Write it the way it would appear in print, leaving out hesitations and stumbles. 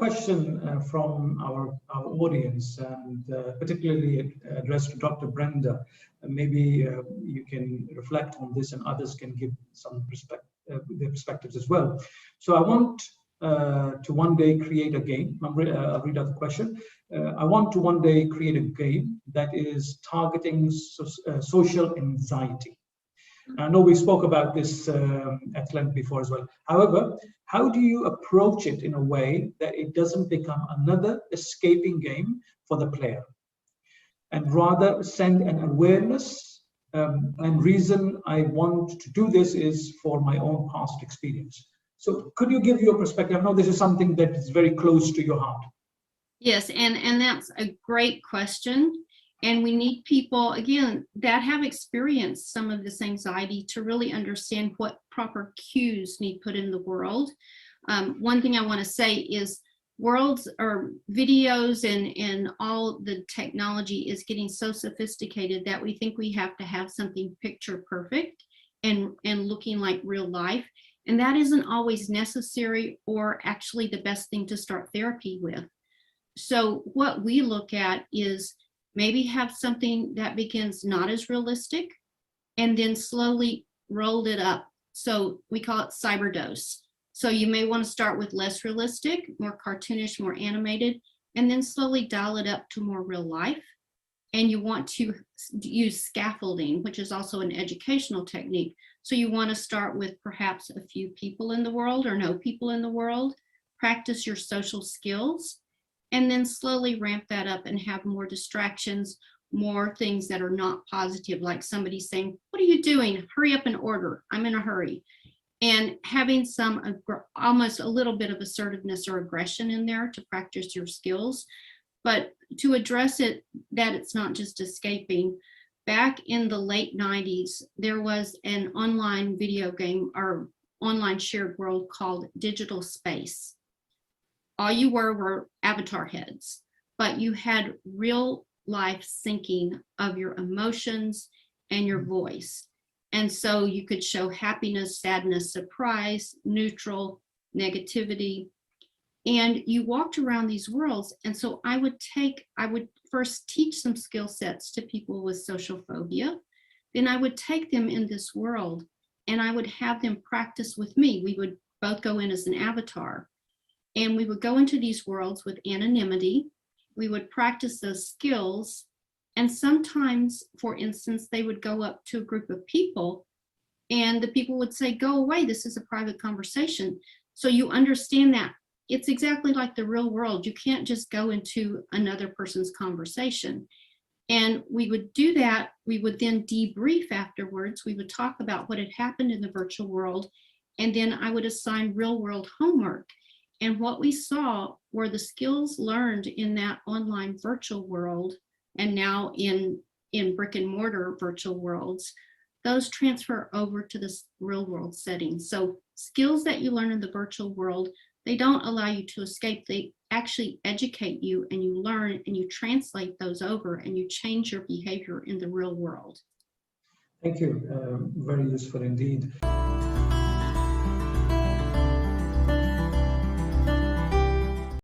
question from our audience, and particularly addressed to Dr. Brenda. Maybe you can reflect on this, and others can give some their perspectives as well. So I want to one day create a game. I'll read out the question. I want to one day create a game that is targeting social anxiety. I know we spoke about this at length before as well. However, how do you approach it in a way that it doesn't become another escaping game for the player, and rather send an awareness? And reason I want to do this is for my own past experience. So could you give your perspective? I know this is something that is very close to your heart. Yes, and that's a great question. And we need people, again, that have experienced some of this anxiety to really understand what proper cues need put in the world. One thing I want to say is worlds or videos and all the technology is getting so sophisticated that we think we have to have something picture perfect and looking like real life. And that isn't always necessary or actually the best thing to start therapy with. So what we look at is maybe have something that begins not as realistic and then slowly rolled it up. So we call it cyberdose. So you may want to start with less realistic, more cartoonish, more animated, and then slowly dial it up to more real life. And you want to use scaffolding, which is also an educational technique. So you want to start with perhaps a few people in the world or no people in the world, practice your social skills, and then slowly ramp that up and have more distractions, more things that are not positive, like somebody saying, "What are you doing? Hurry up and order. I'm in a hurry." And having some almost a little bit of assertiveness or aggression in there to practice your skills. But to address it, that it's not just escaping, back in the late 90s, there was an online video game or online shared world called Digital Space. All you were avatar heads, but you had real life syncing of your emotions and your voice. And so you could show happiness, sadness, surprise, neutral, negativity, and you walked around these worlds. And so I would first teach some skill sets to people with social phobia. Then I would take them in this world and I would have them practice with me. We would both go in as an avatar. And we would go into these worlds with anonymity. We would practice those skills. And sometimes, for instance, they would go up to a group of people and the people would say, "Go away, this is a private conversation." So you understand that it's exactly like the real world. You can't just go into another person's conversation. And we would do that. We would then debrief afterwards. We would talk about what had happened in the virtual world. And then I would assign real world homework. And what we saw were the skills learned in that online virtual world and now in brick and mortar virtual worlds, those transfer over to this real world setting. So skills that you learn in the virtual world, they don't allow you to escape. They actually educate you and you learn and you translate those over and you change your behavior in the real world. Thank you. Very useful indeed.